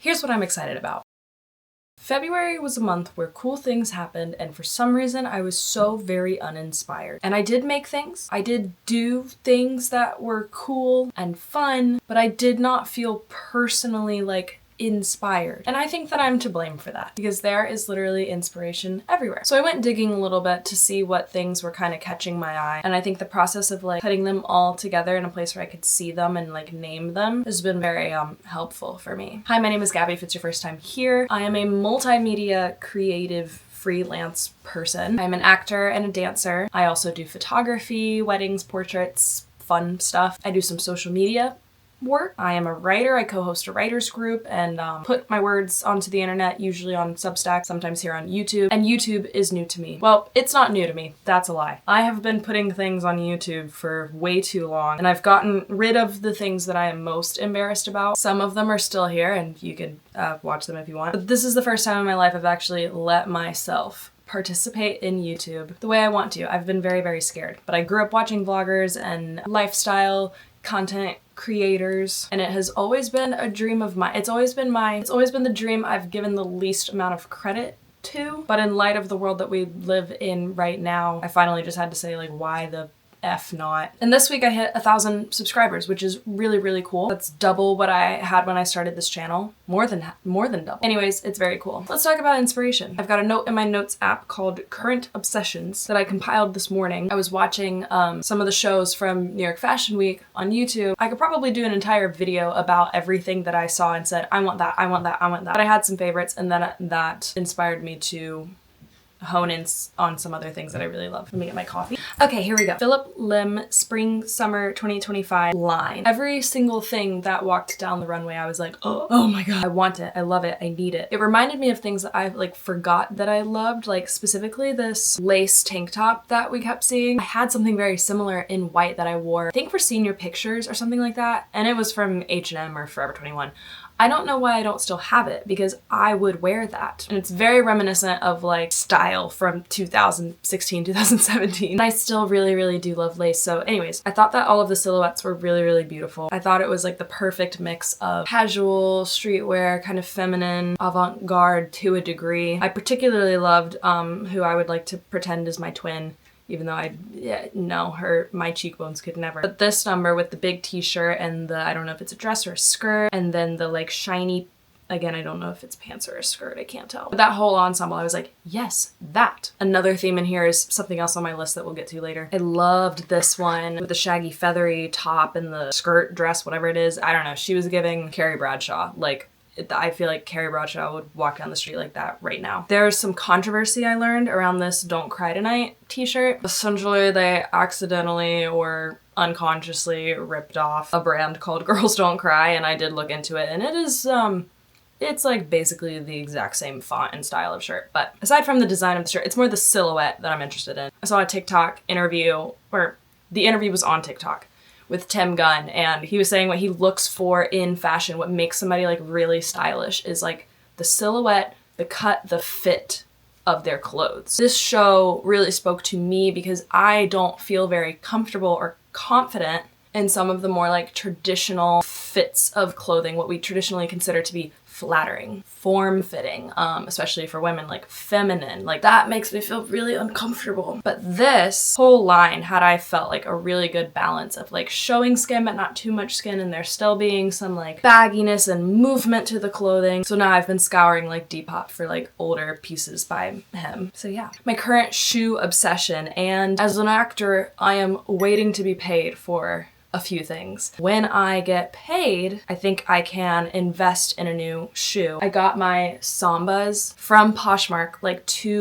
Here's what I'm excited about. February was a month where cool things happened, and for some reason I was so very uninspired. And I did make things. I did do things that were cool and fun, but I did not feel personally inspired. And I think that I'm to blame for that because there is literally inspiration everywhere. So I went digging a little bit to see what things were kind of catching my eye. And I think the process of putting them all together in a place where I could see them and name them has been very helpful for me. Hi, my name is Gabby if it's your first time here. I am a multimedia creative freelance person. I'm an actor and a dancer. I also do photography, weddings, portraits, fun stuff. I do some social media work. I am a writer. I co-host a writers group and put my words onto the internet, usually on Substack, sometimes here on YouTube. And YouTube is new to me. Well, it's not new to me. That's a lie. I have been putting things on YouTube for way too long, and I've gotten rid of the things that I am most embarrassed about. Some of them are still here, and you can watch them if you want. But this is the first time in my life I've actually let myself participate in YouTube the way I want to. I've been very, very scared. But I grew up watching vloggers and lifestyle content creators, and it has always been a dream of mine. It's always been the dream I've given the least amount of credit to. But in light of the world that we live in right now, I finally just had to say why the F not. And this week I hit 1,000 subscribers, which is really, really cool. That's double what I had when I started this channel. More than double. Anyways, it's very cool. Let's talk about inspiration. I've got a note in my notes app called Current Obsessions that I compiled this morning. I was watching some of the shows from New York Fashion Week on YouTube. I could probably do an entire video about everything that I saw and said, I want that, I want that, I want that. But I had some favorites, and then that inspired me to hone in on some other things that I really love. Let me get my coffee. Okay, here we go. Philip Lim Spring Summer 2025 line. Every single thing that walked down the runway, I was like, oh my god, I want it, I love it, I need it. It reminded me of things that I forgot that I loved, specifically this lace tank top that we kept seeing. I had something very similar in white that I wore, I think for senior pictures or something like that, and it was from H&M or Forever 21. I don't know why I don't still have it because I would wear that. And it's very reminiscent of style from 2016, 2017. And I still really, really do love lace. So anyways, I thought that all of the silhouettes were really, really beautiful. I thought it was the perfect mix of casual, streetwear, kind of feminine, avant-garde to a degree. I particularly loved who I would like to pretend is my twin, even though my cheekbones could never. But this number with the big t-shirt and I don't know if it's a dress or a skirt, and then the shiny, again, I don't know if it's pants or a skirt, I can't tell. But that whole ensemble, I was like, yes, that. Another theme in here is something else on my list that we'll get to later. I loved this one with the shaggy feathery top and the skirt dress, whatever it is. I don't know, she was giving Carrie Bradshaw, I feel like Carrie Bradshaw would walk down the street like that right now. There's some controversy I learned around this Don't Cry Tonight t-shirt. Essentially, they accidentally or unconsciously ripped off a brand called Girls Don't Cry, and I did look into it, and it is, it's basically the exact same font and style of shirt. But aside from the design of the shirt, it's more the silhouette that I'm interested in. I saw a TikTok interview, or the interview was on TikTok, with Tim Gunn, and he was saying what he looks for in fashion, what makes somebody really stylish is the silhouette, the cut, the fit of their clothes. This show really spoke to me because I don't feel very comfortable or confident in some of the more traditional fits of clothing, what we traditionally consider to be flattering, form-fitting, especially for women, feminine. That makes me feel really uncomfortable. But this whole line had, I felt, a really good balance of showing skin but not too much skin, and there still being some bagginess and movement to the clothing. So now I've been scouring Depop for older pieces by him. So yeah. My current shoe obsession, and as an actor, I am waiting to be paid for a few things. When I get paid, I think I can invest in a new shoe. I got my Sambas from Poshmark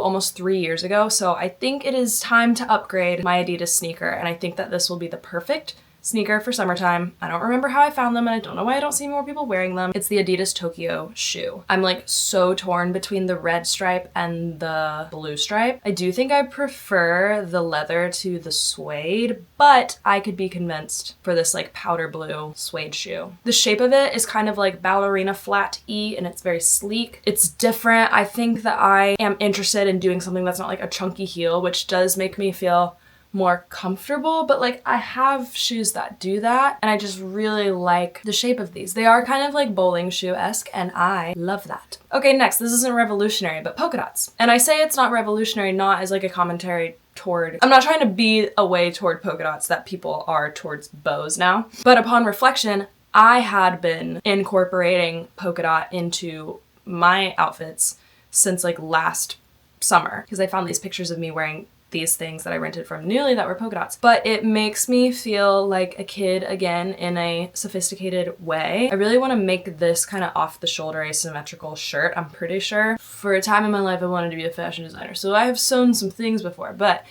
almost 3 years ago, so I think it is time to upgrade my Adidas sneaker, and I think that this will be the perfect sneaker for summertime. I don't remember how I found them, and I don't know why I don't see more people wearing them. It's the Adidas Tokyo shoe. I'm so torn between the red stripe and the blue stripe. I do think I prefer the leather to the suede, but I could be convinced for this powder blue suede shoe. The shape of it is kind of ballerina flat E, and it's very sleek. It's different. I think that I am interested in doing something that's not a chunky heel, which does make me feel more comfortable, but like I have shoes that do that, and I just really like the shape of these. They are kind of like bowling shoe-esque, and I love that. Okay, next, this isn't revolutionary, but polka dots. And I say it's not revolutionary not as like a commentary toward, I'm not trying to be a way toward polka dots that people are towards bows now, but upon reflection, I had been incorporating polka dot into my outfits since like last summer, because I found these pictures of me wearing these things that I rented from Nuuly that were polka dots. But it makes me feel like a kid again in a sophisticated way. I really want to make this kind of off the shoulder asymmetrical shirt. I'm pretty sure for a time in my life I wanted to be a fashion designer, so I have sewn some things before, but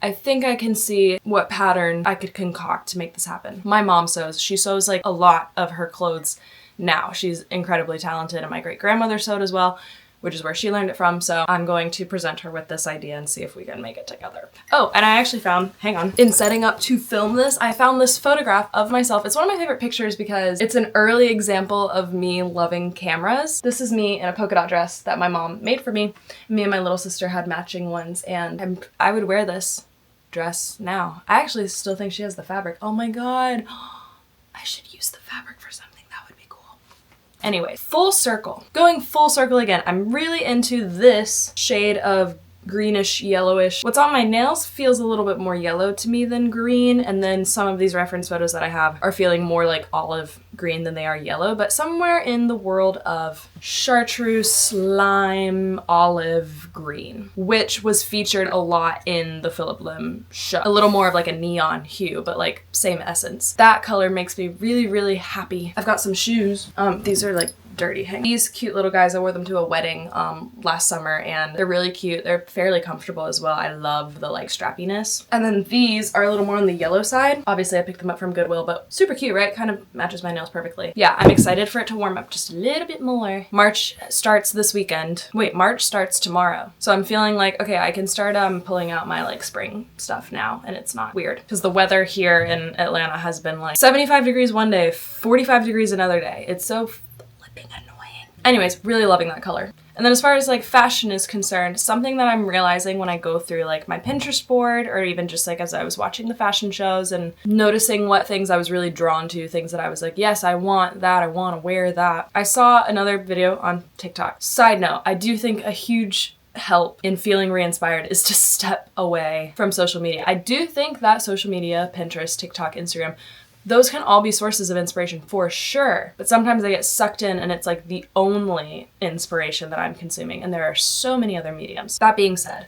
I think I can see what pattern I could concoct to make this happen. My mom sews. She sews like a lot of her clothes now. She's incredibly talented, and my great grandmother sewed as well, which is where she learned it from, so I'm going to present her with this idea and see if we can make it together. Oh, and I actually found, hang on, in setting up to film this, I found this photograph of myself. It's one of my favorite pictures because it's an early example of me loving cameras. This is me in a polka dot dress that my mom made for me. Me and my little sister had matching ones, and I would wear this dress now. I actually still think she has the fabric. Oh my god, I should use the fabric for something. Anyway, full circle. Going full circle again, I'm really into this shade of greenish yellowish. What's on my nails feels a little bit more yellow to me than green, and then some of these reference photos that I have are feeling more like olive green than they are yellow, but somewhere in the world of chartreuse, lime, olive green, which was featured a lot in the Philip Lim show. A little more of like a neon hue, but like same essence. That color makes me really, really happy. I've got some shoes. These are like dirty. These cute little guys, I wore them to a wedding last summer, and they're really cute. They're fairly comfortable as well. I love the like strappiness. And then these are a little more on the yellow side. Obviously I picked them up from Goodwill, but super cute, right? Kind of matches my nails perfectly. Yeah, I'm excited for it to warm up just a little bit more. March starts this weekend. Wait, March starts tomorrow. So I'm feeling like, okay, I can start pulling out my like spring stuff now, and it's not weird. Because the weather here in Atlanta has been like 75 degrees one day, 45 degrees another day. It's so annoying. Anyways, really loving that color. And then as far as like fashion is concerned, something that I'm realizing when I go through like my Pinterest board, or even just like as I was watching the fashion shows and noticing what things I was really drawn to, things that I was like, yes, I want that, I want to wear that. I saw another video on TikTok. Side note, I do think a huge help in feeling re-inspired is to step away from social media. I do think that social media, Pinterest, TikTok, Instagram, those can all be sources of inspiration for sure, but sometimes I get sucked in and it's like the only inspiration that I'm consuming, and there are so many other mediums. That being said,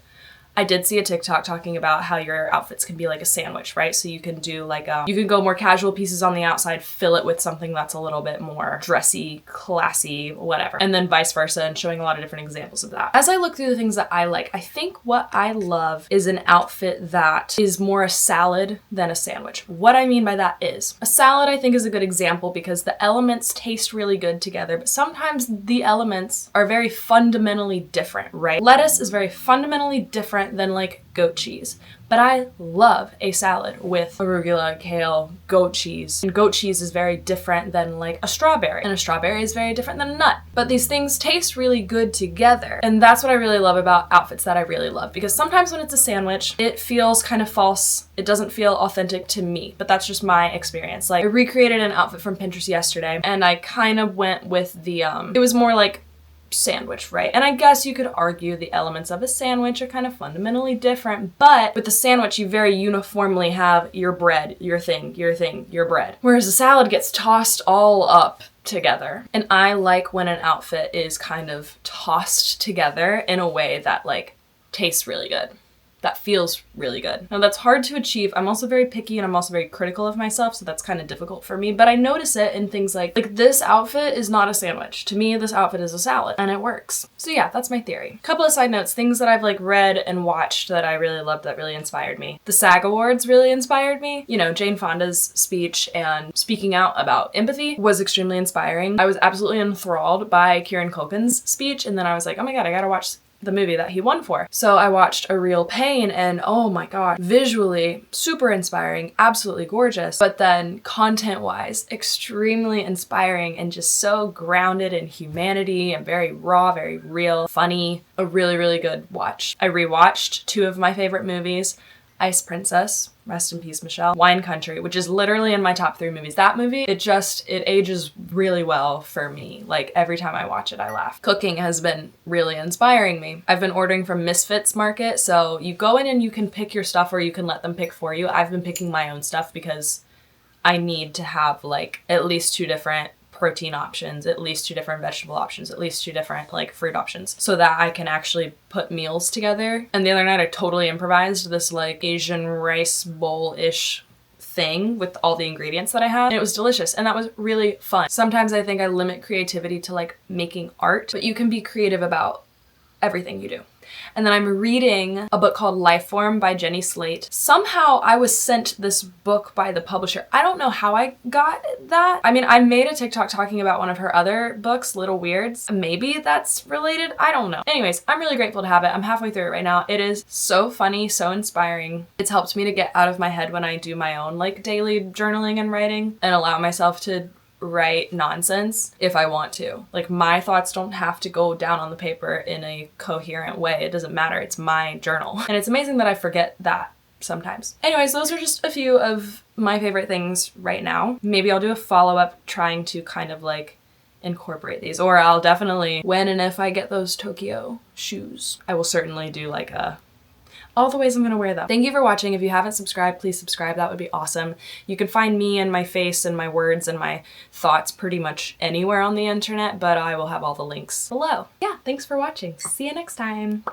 I did see a TikTok talking about how your outfits can be like a sandwich, right? So you can do like you can go more casual pieces on the outside, fill it with something that's a little bit more dressy, classy, whatever. And then vice versa, and showing a lot of different examples of that. As I look through the things that I like, I think what I love is an outfit that is more a salad than a sandwich. What I mean by that is, a salad I think is a good example because the elements taste really good together, but sometimes the elements are very fundamentally different, right? Lettuce is very fundamentally different than like goat cheese. But I love a salad with arugula, kale, goat cheese. And goat cheese is very different than like a strawberry. And a strawberry is very different than a nut. But these things taste really good together. And that's what I really love about outfits that I really love. Because sometimes when it's a sandwich, it feels kind of false. It doesn't feel authentic to me. But that's just my experience. Like, I recreated an outfit from Pinterest yesterday, and I kind of went with the, it was more like sandwich, right? And I guess you could argue the elements of a sandwich are kind of fundamentally different, but with the sandwich you very uniformly have your bread, your thing, your bread. Whereas a salad gets tossed all up together. And I like when an outfit is kind of tossed together in a way that like tastes really good. That feels really good. Now that's hard to achieve. I'm also very picky, and I'm also very critical of myself, so that's kind of difficult for me, but I notice it in things like this outfit is not a sandwich. To me, this outfit is a salad, and it works. So yeah, that's my theory. Couple of side notes, things that I've like read and watched that I really loved that really inspired me. The SAG Awards really inspired me. You know, Jane Fonda's speech and speaking out about empathy was extremely inspiring. I was absolutely enthralled by Kieran Culkin's speech, and then I was like, oh my god, I gotta watch the movie that he won for. So I watched A Real Pain, and oh my god, visually super inspiring, absolutely gorgeous, but then content-wise extremely inspiring and just so grounded in humanity and very raw, very real, funny, a really, really good watch. I rewatched two of my favorite movies. Ice Princess, rest in peace, Michelle. Wine Country, which is literally in my top 3 movies. That movie, it ages really well for me. Like every time I watch it, I laugh. Cooking has been really inspiring me. I've been ordering from Misfits Market, so you go in and you can pick your stuff or you can let them pick for you. I've been picking my own stuff because I need to have like at least 2 different protein options, at least 2 different vegetable options, at least 2 different like fruit options, so that I can actually put meals together. And the other night I totally improvised this like Asian rice bowl-ish thing with all the ingredients that I had, and it was delicious, and that was really fun. Sometimes I think I limit creativity to like making art, but you can be creative about everything you do. And then I'm reading a book called Lifeform by Jenny Slate. Somehow I was sent this book by the publisher. I don't know how I got that. I mean, I made a TikTok talking about one of her other books, Little Weirds. Maybe that's related. I don't know. Anyways, I'm really grateful to have it. I'm halfway through it right now. It is so funny, so inspiring. It's helped me to get out of my head when I do my own like daily journaling and writing and allow myself to write nonsense if I want to. Like my thoughts don't have to go down on the paper in a coherent way. It doesn't matter. It's my journal. And it's amazing that I forget that sometimes. Anyways, those are just a few of my favorite things right now. Maybe I'll do a follow-up trying to kind of like incorporate these, or I'll definitely, when and if I get those Tokyo shoes, I will certainly do like all the ways I'm gonna wear them. Thank you for watching. If you haven't subscribed, please subscribe. That would be awesome. You can find me and my face and my words and my thoughts pretty much anywhere on the internet, but I will have all the links below. Yeah, thanks for watching. See you next time.